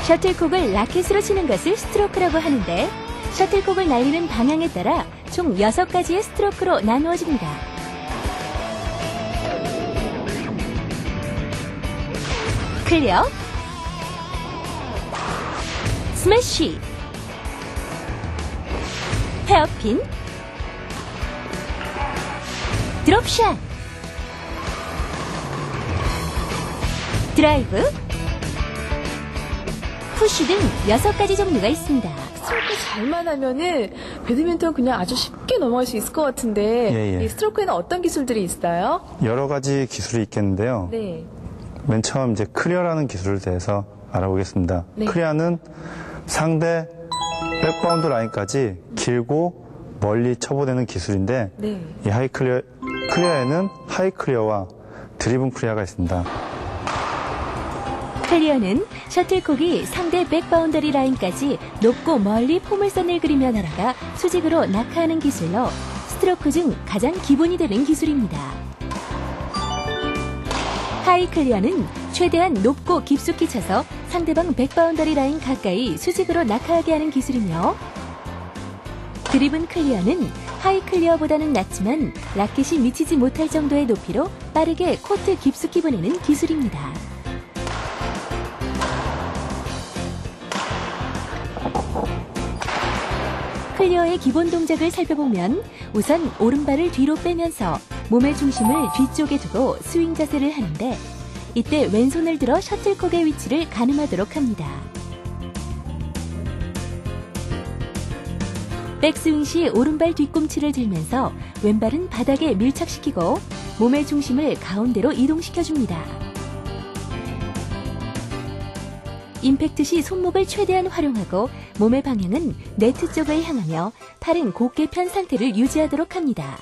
셔틀콕을 라켓으로 치는 것을 스트로크라고 하는데 셔틀콕을 날리는 방향에 따라 총 6가지의 스트로크로 나누어집니다. 클리어, 스매시, 헤어핀, 드롭샷, 드라이브, 푸시 등 6가지 종류가 있습니다. 스트로크 잘만 하면은 배드민턴 그냥 아주 쉽게 넘어갈 수 있을 것 같은데 이 스트로크에는 어떤 기술들이 있어요? 여러 가지 기술이 있겠는데요. 네. 맨 처음 이제 클리어라는 기술에 대해서 알아보겠습니다. 네. 클리어는 상대 백바운드 라인까지 길고 멀리 쳐보내는 기술인데 네. 이 클리어에는 하이 클리어와 드리븐 클리어가 있습니다. 클리어는 셔틀콕이 상대 백바운더리 라인까지 높고 멀리 포물선을 그리며 날아가 수직으로 낙하하는 기술로 스트로크 중 가장 기본이 되는 기술입니다. 하이 클리어는 최대한 높고 깊숙이 쳐서 상대방 백바운더리 라인 가까이 수직으로 낙하하게 하는 기술이며 드리븐 클리어는 하이 클리어보다는 낮지만 라켓이 미치지 못할 정도의 높이로 빠르게 코트 깊숙이 보내는 기술입니다. 클리어의 기본 동작을 살펴보면 우선 오른발을 뒤로 빼면서 몸의 중심을 뒤쪽에 두고 스윙 자세를 하는데 이때 왼손을 들어 셔틀콕의 위치를 가늠하도록 합니다. 백스윙 시 오른발 뒤꿈치를 들면서 왼발은 바닥에 밀착시키고 몸의 중심을 가운데로 이동시켜줍니다. 임팩트 시 손목을 최대한 활용하고 몸의 방향은 네트 쪽을 향하며 팔은 곧게 편 상태를 유지하도록 합니다.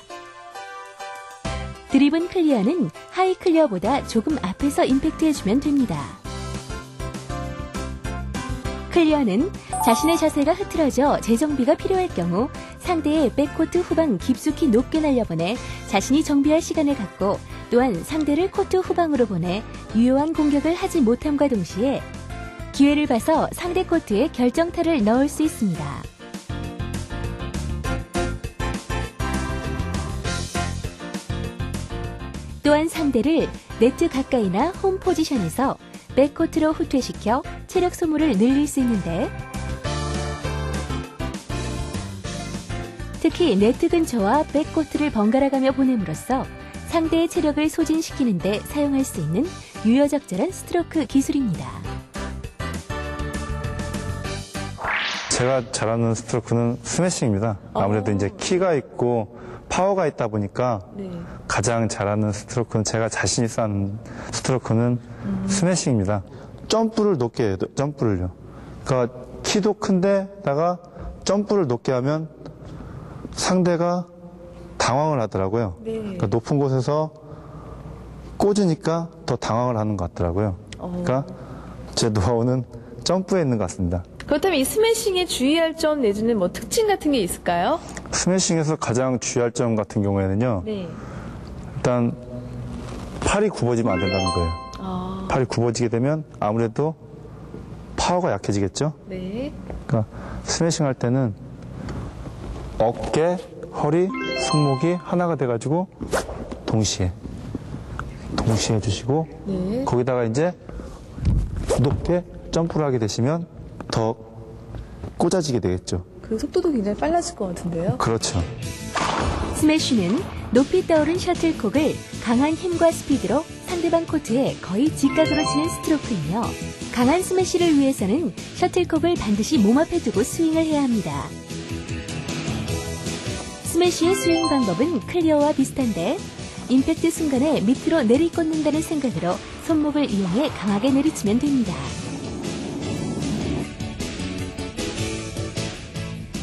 드리븐 클리어는 하이 클리어보다 조금 앞에서 임팩트해주면 됩니다. 클리어는 자신의 자세가 흐트러져 재정비가 필요할 경우 상대의 백코트 후방 깊숙이 높게 날려보내 자신이 정비할 시간을 갖고 또한 상대를 코트 후방으로 보내 유효한 공격을 하지 못함과 동시에 기회를 봐서 상대 코트에 결정타를 넣을 수 있습니다. 또한 상대를 네트 가까이나 홈 포지션에서 백코트로 후퇴시켜 체력 소모를 늘릴 수 있는데 특히 네트 근처와 백코트를 번갈아가며 보냄으로써 상대의 체력을 소진시키는 데 사용할 수 있는 유효적절한 스트로크 기술입니다. 제가 잘하는 스트로크는 스매싱입니다. 아무래도 이제 키가 있고 파워가 있다 보니까 가장 잘하는 스트로크는 제가 자신 있어 하는 스트로크는 스매싱입니다. 점프를 높게 해요. 점프를요. 그러니까 키도 큰데다가 점프를 높게 하면 상대가 당황을 하더라고요. 그러니까 높은 곳에서 꽂으니까 더 당황을 하는 것 같더라고요. 그러니까 제 노하우는 점프에 있는 것 같습니다. 그렇다면 이 스매싱에 주의할 점 내지는 뭐 특징 같은 게 있을까요? 스매싱에서 가장 주의할 점 같은 경우에는요. 일단 팔이 굽어지면 안 된다는 거예요. 팔이 굽어지게 되면 아무래도 파워가 약해지겠죠. 그러니까 스매싱 할 때는 어깨, 허리, 손목이 하나가 돼가지고 동시에 해주시고 거기다가 이제 높게 점프를 하게 되시면 더 꽂아지게 되겠죠. 그 속도도 굉장히 빨라질 것 같은데요? 그렇죠. 스매시는 높이 떠오른 셔틀콕을 강한 힘과 스피드로 상대방 코트에 거의 직각으로 치는 스트로크이며 강한 스매시를 위해서는 셔틀콕을 반드시 몸 앞에 두고 스윙을 해야 합니다. 스매시의 스윙 방법은 클리어와 비슷한데 임팩트 순간에 밑으로 내리꽂는다는 생각으로 손목을 이용해 강하게 내리치면 됩니다.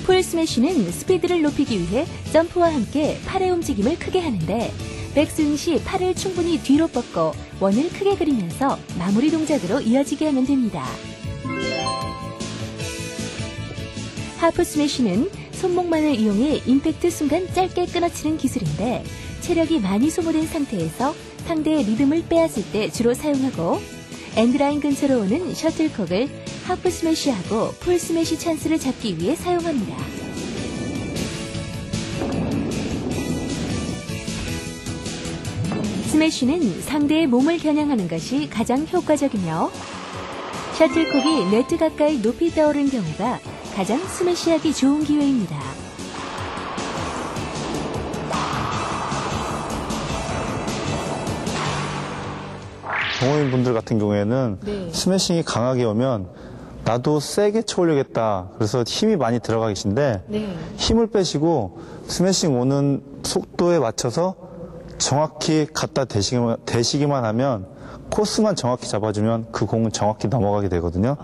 풀 스매시는 스피드를 높이기 위해 점프와 함께 팔의 움직임을 크게 하는데 백스윙 시 팔을 충분히 뒤로 뻗고 원을 크게 그리면서 마무리 동작으로 이어지게 하면 됩니다. 하프 스매시는 손목만을 이용해 임팩트 순간 짧게 끊어치는 기술인데 체력이 많이 소모된 상태에서 상대의 리듬을 빼앗을 때 주로 사용하고 엔드라인 근처로 오는 셔틀콕을 하프 스매시하고 풀 스매시 찬스를 잡기 위해 사용합니다. 스매시는 상대의 몸을 겨냥하는 것이 가장 효과적이며 셔틀콕이 네트 가까이 높이 떠오른 경우가 가장 스매시하기 좋은 기회입니다. 동호인분들 같은 경우에는 스매싱이 강하게 오면 나도 세게 쳐올려겠다. 그래서 힘이 많이 들어가 계신데 힘을 빼시고 스매싱 오는 속도에 맞춰서 정확히 갖다 대시기만 하면 코스만 정확히 잡아주면 그 공은 정확히 넘어가게 되거든요.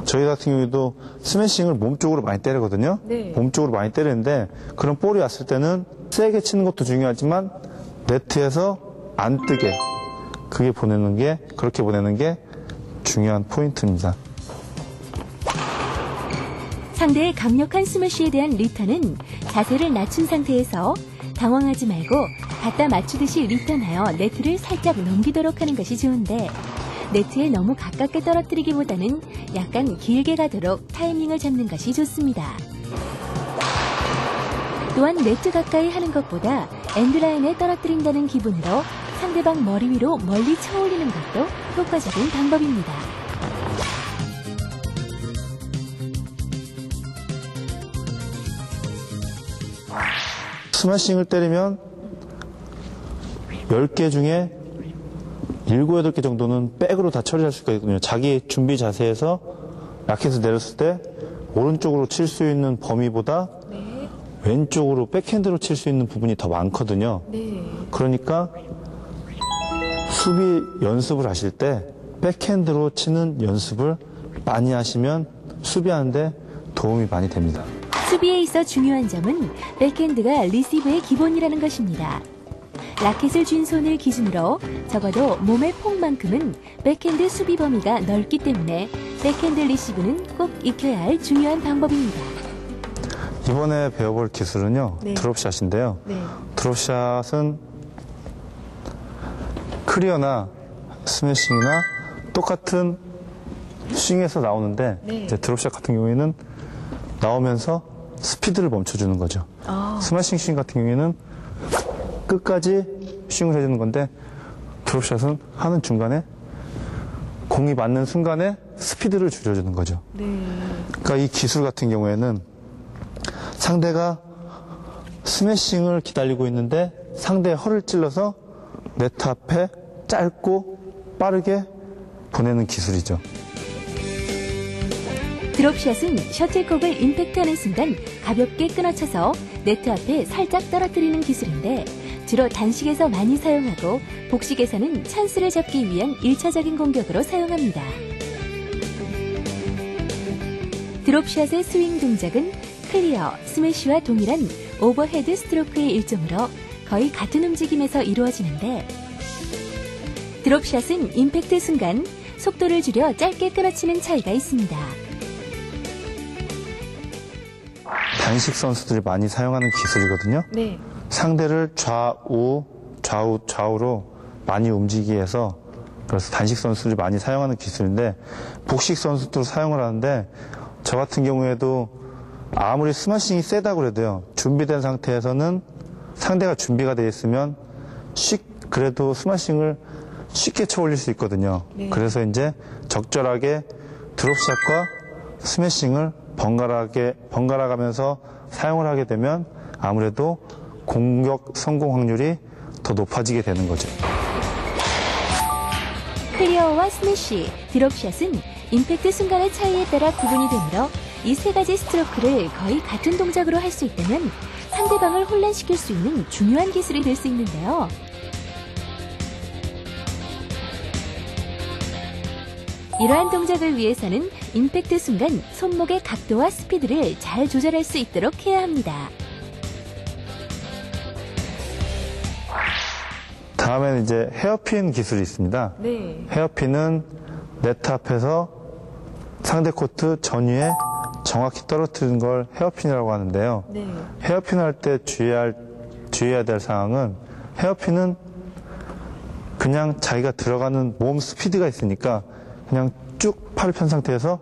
저희 같은 경우에도 스매싱을 몸쪽으로 많이 때리거든요. 몸쪽으로 많이 때리는데 그런 볼이 왔을 때는 세게 치는 것도 중요하지만 네트에서 안 뜨게 그렇게 보내는 게 중요한 포인트입니다. 상대의 강력한 스매시에 대한 리턴은 자세를 낮춘 상태에서 당황하지 말고 갖다 맞추듯이 리턴하여 네트를 살짝 넘기도록 하는 것이 좋은데 네트에 너무 가깝게 떨어뜨리기보다는 약간 길게 가도록 타이밍을 잡는 것이 좋습니다. 또한 네트 가까이 하는 것보다 엔드라인에 떨어뜨린다는 기분으로 상대방 머리 위로 멀리 쳐올리는 것도 효과적인 방법입니다. 스매싱을 때리면 10개 중에 7, 8개 정도는 백으로 다 처리할 수가 있거든요. 자기 준비 자세에서 라켓을 내렸을 때 오른쪽으로 칠 수 있는 범위보다 왼쪽으로 백핸드로 칠 수 있는 부분이 더 많거든요. 그러니까 수비 연습을 하실 때 백핸드로 치는 연습을 많이 하시면 수비하는데 도움이 많이 됩니다. 수비에 있어 중요한 점은 백핸드가 리시브의 기본이라는 것입니다. 라켓을 쥔 손을 기준으로 적어도 몸의 폭만큼은 백핸드 수비 범위가 넓기 때문에 백핸드 리시브는 꼭 익혀야 할 중요한 방법입니다. 이번에 배워볼 기술은요. 드롭샷인데요. 드롭샷은 클리어나 스매싱이나 똑같은 스윙에서 나오는데 이제 드롭샷 같은 경우에는 나오면서 스피드를 멈춰주는 거죠. 스매싱 스윙 같은 경우에는 끝까지 스윙을 해주는 건데 드롭샷은 하는 중간에 공이 맞는 순간에 스피드를 줄여주는 거죠. 그러니까 이 기술 같은 경우에는 상대가 스매싱을 기다리고 있는데 상대의 허를 찔러서 네트 앞에 짧고 빠르게 보내는 기술이죠. 드롭샷은 셔틀콕을 임팩트하는 순간 가볍게 끊어쳐서 네트 앞에 살짝 떨어뜨리는 기술인데 주로 단식에서 많이 사용하고 복식에서는 찬스를 잡기 위한 1차적인 공격으로 사용합니다. 드롭샷의 스윙 동작은 클리어, 스매시와 동일한 오버헤드 스트로크의 일종으로 거의 같은 움직임에서 이루어지는데 드롭샷은 임팩트 순간 속도를 줄여 짧게 끊어치는 차이가 있습니다. 단식 선수들이 많이 사용하는 기술이거든요. 상대를 좌우로 많이 움직이게 해서 그래서 단식 선수들이 많이 사용하는 기술인데 복식 선수도 사용을 하는데 저 같은 경우에도 아무리 스매싱이 세다고 그래도요. 준비된 상태에서는 상대가 준비가 되어 있으면 그래도 스매싱을 쉽게 쳐올릴 수 있거든요. 그래서 이제 적절하게 드롭샷과 스매싱을 번갈아 가면서 사용을 하게 되면 아무래도 공격 성공 확률이 더 높아지게 되는 거죠. 클리어와 스매시, 드롭샷은 임팩트 순간의 차이에 따라 구분이 되므로 이 세 가지 스트로크를 거의 같은 동작으로 할 수 있다면 상대방을 혼란시킬 수 있는 중요한 기술이 될 수 있는데요. 이러한 동작을 위해서는 임팩트 순간 손목의 각도와 스피드를 잘 조절할 수 있도록 해야 합니다. 다음에는 이제 헤어핀 기술이 있습니다. 헤어핀은 네트 앞에서 상대 코트 전위에 정확히 떨어뜨리는 걸 헤어핀이라고 하는데요. 헤어핀을 할 때 주의해야 될 상황은 헤어핀은 그냥 자기가 들어가는 몸 스피드가 있으니까 그냥 쭉 팔을 편 상태에서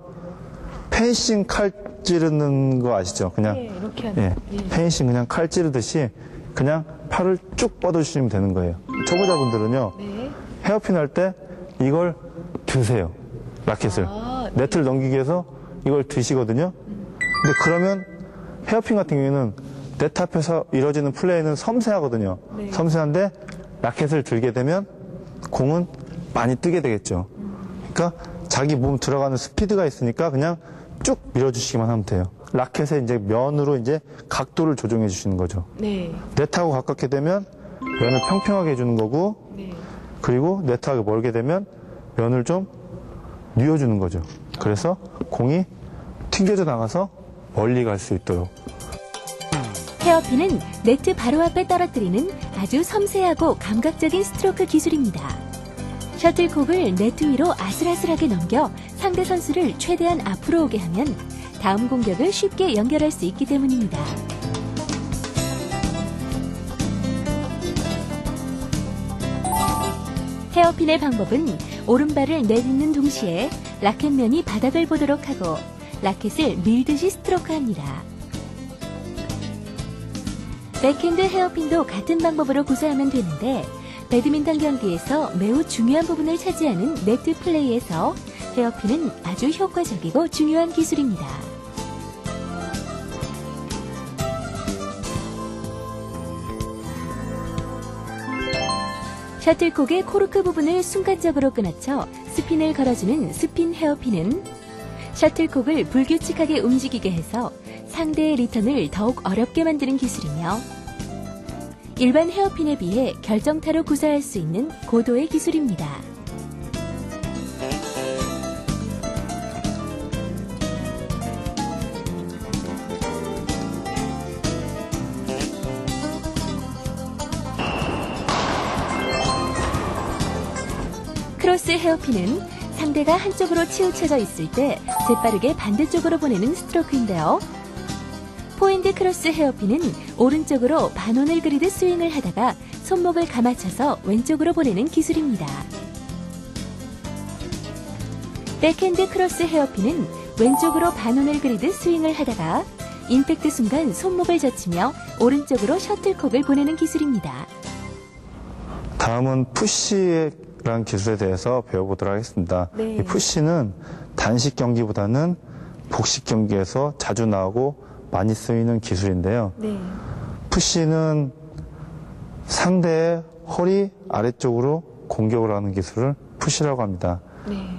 펜싱 칼 찌르는 거 아시죠? 그냥 네, 이렇게 하는. 펜싱 그냥 칼 찌르듯이 그냥 팔을 쭉 뻗어주시면 되는 거예요. 초보자분들은요, 네. 헤어핀 할 때 이걸 드세요. 라켓을. 네트를 넘기기 위해서 이걸 드시거든요. 근데 그러면 헤어핀 같은 경우에는 네트 앞에서 이루어지는 플레이는 섬세하거든요. 네. 섬세한데 라켓을 들게 되면 공은 많이 뜨게 되겠죠. 그러니까 자기 몸 들어가는 스피드가 있으니까 그냥 쭉 밀어주시기만 하면 돼요. 라켓의 이제 면으로 이제 각도를 조정해 주시는 거죠. 네. 네트하고 가깝게 되면 면을 평평하게 해주는 거고, 네. 그리고 네트하고 멀게 되면 면을 좀 뉘어주는 거죠. 그래서 공이 튕겨져 나가서 멀리 갈 수 있도록. 헤어핀은 네트 바로 앞에 떨어뜨리는 아주 섬세하고 감각적인 스트로크 기술입니다. 셔틀콕을 네트 위로 아슬아슬하게 넘겨 상대 선수를 최대한 앞으로 오게 하면 다음 공격을 쉽게 연결할 수 있기 때문입니다. 헤어핀의 방법은 오른발을 내딛는 동시에 라켓면이 바닥을 보도록 하고 라켓을 밀듯이 스트로크합니다. 백핸드 헤어핀도 같은 방법으로 구사하면 되는데 배드민턴 경기에서 매우 중요한 부분을 차지하는 네트 플레이에서 헤어핀은 아주 효과적이고 중요한 기술입니다. 셔틀콕의 코르크 부분을 순간적으로 끊어쳐 스핀을 걸어주는 스핀 헤어핀은 셔틀콕을 불규칙하게 움직이게 해서 상대의 리턴을 더욱 어렵게 만드는 기술이며 일반 헤어핀에 비해 결정타로 구사할 수 있는 고도의 기술입니다. 크로스 헤어핀은 상대가 한쪽으로 치우쳐져 있을 때 재빠르게 반대쪽으로 보내는 스트로크인데요. 포핸드 크로스 헤어핀은 오른쪽으로 반원을 그리듯 스윙을 하다가 손목을 감아쳐서 왼쪽으로 보내는 기술입니다. 백핸드 크로스 헤어핀은 왼쪽으로 반원을 그리듯 스윙을 하다가 임팩트 순간 손목을 젖히며 오른쪽으로 셔틀콕을 보내는 기술입니다. 다음은 푸시라는 기술에 대해서 배워보도록 하겠습니다. 네. 이 푸시는 단식 경기보다는 복식 경기에서 자주 나오고 많이 쓰이는 기술인데요. 네. 푸시는 상대의 허리 아래쪽으로 공격을 하는 기술을 푸시라고 합니다. 네.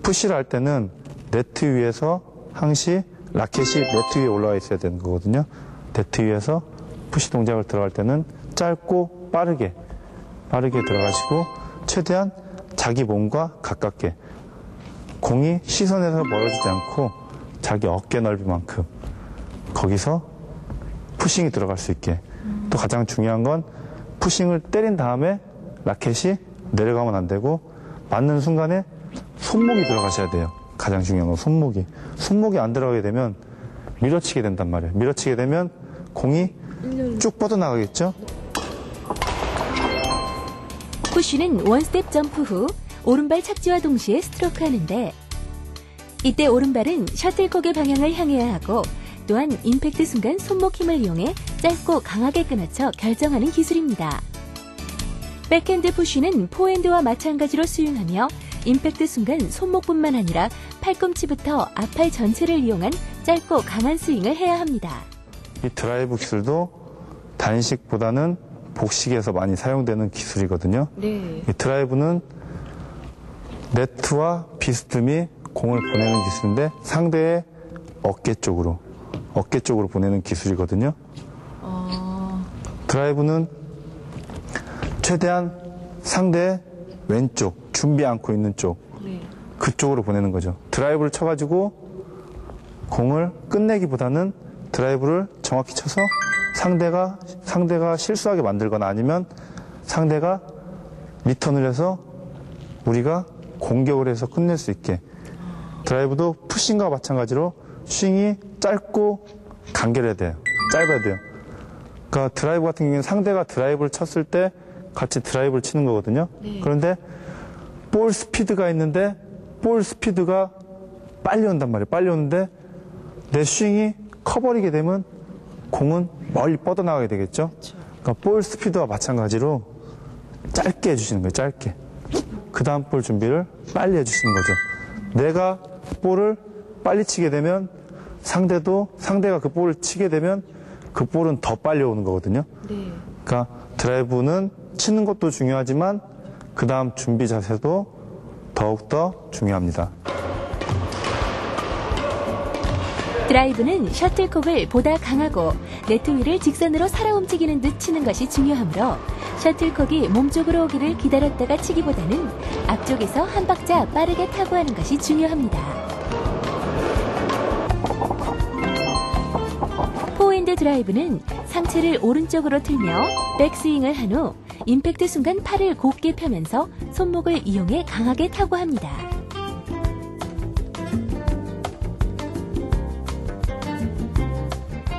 푸시를 할 때는 네트 위에서 항시 라켓이 네트 위에 올라와 있어야 되는 거거든요. 네트 위에서 푸시 동작을 들어갈 때는 짧고 빠르게 들어가시고 최대한 자기 몸과 가깝게 공이 시선에서 멀어지지 않고 자기 어깨 넓이만큼 거기서 푸싱이 들어갈 수 있게. 또 가장 중요한 건 푸싱을 때린 다음에 라켓이 내려가면 안 되고 맞는 순간에 손목이 들어가셔야 돼요. 가장 중요한 건 손목이 안 들어가게 되면 밀어치게 된단 말이에요. 밀어치게 되면 공이 쭉 뻗어나가겠죠. 푸시는 원스텝 점프 후 오른발 착지와 동시에 스트로크 하는데 이때 오른발은 셔틀콕의 방향을 향해야 하고 또한 임팩트 순간 손목 힘을 이용해 짧고 강하게 끊어쳐 결정하는 기술입니다. 백핸드 푸시는 포핸드와 마찬가지로 스윙하며 임팩트 순간 손목뿐만 아니라 팔꿈치부터 앞팔 전체를 이용한 짧고 강한 스윙을 해야 합니다. 이 드라이브 기술도 단식보다는 복식에서 많이 사용되는 기술이거든요. 네. 이 드라이브는 네트와 비스듬히 공을 보내는 기술인데 상대의 어깨 쪽으로 보내는 기술이거든요. 드라이브는 최대한 상대의 왼쪽, 준비 않고 있는 쪽, 네. 그쪽으로 보내는 거죠. 드라이브를 쳐가지고 공을 끝내기보다는 드라이브를 정확히 쳐서 상대가 실수하게 만들거나 아니면 상대가 리턴을 해서 우리가 공격을 해서 끝낼 수 있게. 드라이브도 푸싱과 마찬가지로 스윙이 짧고 간결해야 돼요. 짧아야 돼요. 그러니까 드라이브 같은 경우에는 상대가 드라이브를 쳤을 때 같이 드라이브를 치는 거거든요. 네. 그런데 볼 스피드가 있는데 볼 스피드가 빨리 온단 말이에요. 빨리 오는데 내 스윙이 커버리게 되면 공은 멀리 뻗어나가게 되겠죠. 그러니까 볼 스피드와 마찬가지로 짧게 해주시는 거예요. 짧게. 그 다음 볼 준비를 빨리 해주시는 거죠. 내가 볼을 빨리 치게 되면 상대가 그 볼을 치게 되면 그 볼은 더 빨리 오는 거거든요. 네. 그러니까 드라이브는 치는 것도 중요하지만 그 다음 준비 자세도 더욱더 중요합니다. 드라이브는 셔틀콕을 보다 강하고 네트 위를 직선으로 살아 움직이는 듯 치는 것이 중요하므로 셔틀콕이 몸쪽으로 오기를 기다렸다가 치기보다는 앞쪽에서 한 박자 빠르게 타고 하는 것이 중요합니다. 포핸드 드라이브는 상체를 오른쪽으로 틀며 백스윙을 한 후 임팩트 순간 팔을 곧게 펴면서 손목을 이용해 강하게 타고 합니다.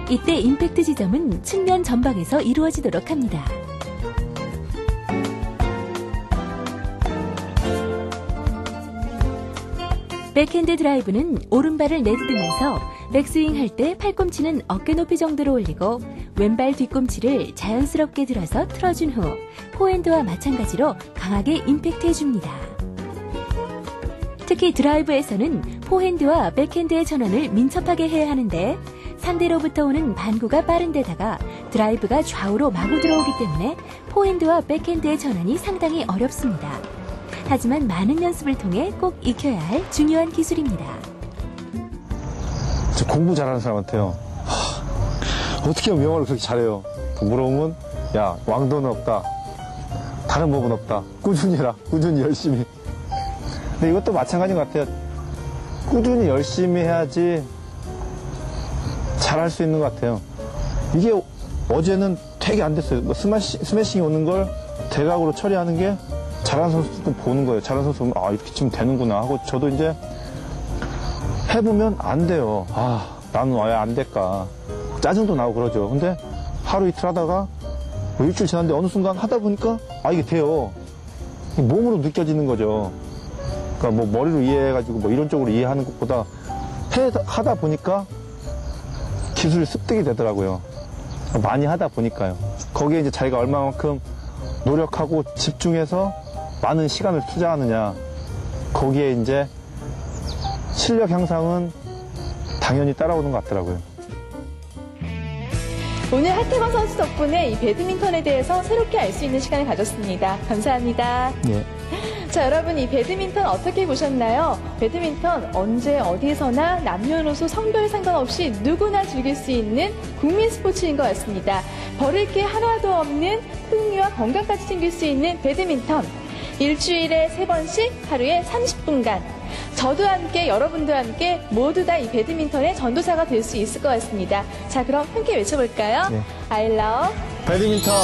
이때 임팩트 지점은 측면 전방에서 이루어지도록 합니다. 백핸드 드라이브는 오른발을 내딛으면서 백스윙 할 때 팔꿈치는 어깨 높이 정도로 올리고 왼발 뒤꿈치를 자연스럽게 들어서 틀어준 후 포핸드와 마찬가지로 강하게 임팩트 해줍니다. 특히 드라이브에서는 포핸드와 백핸드의 전환을 민첩하게 해야 하는데 상대로부터 오는 반구가 빠른 데다가 드라이브가 좌우로 마구 들어오기 때문에 포핸드와 백핸드의 전환이 상당히 어렵습니다. 하지만 많은 연습을 통해 꼭 익혀야 할 중요한 기술입니다. 공부 잘하는 사람한테요. 어떻게 하면 영어를 그렇게 잘해요? 물어보면 야, 왕도는 없다. 다른 법은 없다. 꾸준히 해라. 꾸준히 열심히. 근데 이것도 마찬가지인 것 같아요. 꾸준히 열심히 해야지 잘할 수 있는 것 같아요. 이게 어제는 되게 안 됐어요. 뭐 스매싱이 오는 걸 대각으로 처리하는 게 잘하는 선수도 보는 거예요. 잘하는 선수 보면 아, 이렇게 치면 되는구나 하고 저도 이제 해보면 안 돼요. 아, 나는 왜 안 될까. 짜증도 나고 그러죠. 근데 하루 이틀 하다가 뭐 일주일 지났는데 어느 순간 하다 보니까 아, 이게 돼요. 몸으로 느껴지는 거죠. 그러니까 뭐 머리로 이해해가지고 뭐 이런 쪽으로 이해하는 것보다 하다 보니까 기술이 습득이 되더라고요. 많이 하다 보니까요. 거기에 이제 자기가 얼마만큼 노력하고 집중해서 많은 시간을 투자하느냐. 거기에 이제 실력 향상은 당연히 따라오는 것 같더라고요. 오늘 하태광 선수 덕분에 이 배드민턴에 대해서 새롭게 알 수 있는 시간을 가졌습니다. 감사합니다. 예. 자, 여러분 이 배드민턴 어떻게 보셨나요? 배드민턴 언제 어디서나 남녀노소 성별 상관없이 누구나 즐길 수 있는 국민 스포츠인 것 같습니다. 버릴 게 하나도 없는 흥미와 건강까지 챙길 수 있는 배드민턴. 일주일에 3번씩 하루에 30분간 저도 함께 여러분도 함께 모두 다 이 배드민턴의 전도사가 될 수 있을 것 같습니다. 자, 그럼 함께 외쳐볼까요? 네. I love 배드민턴!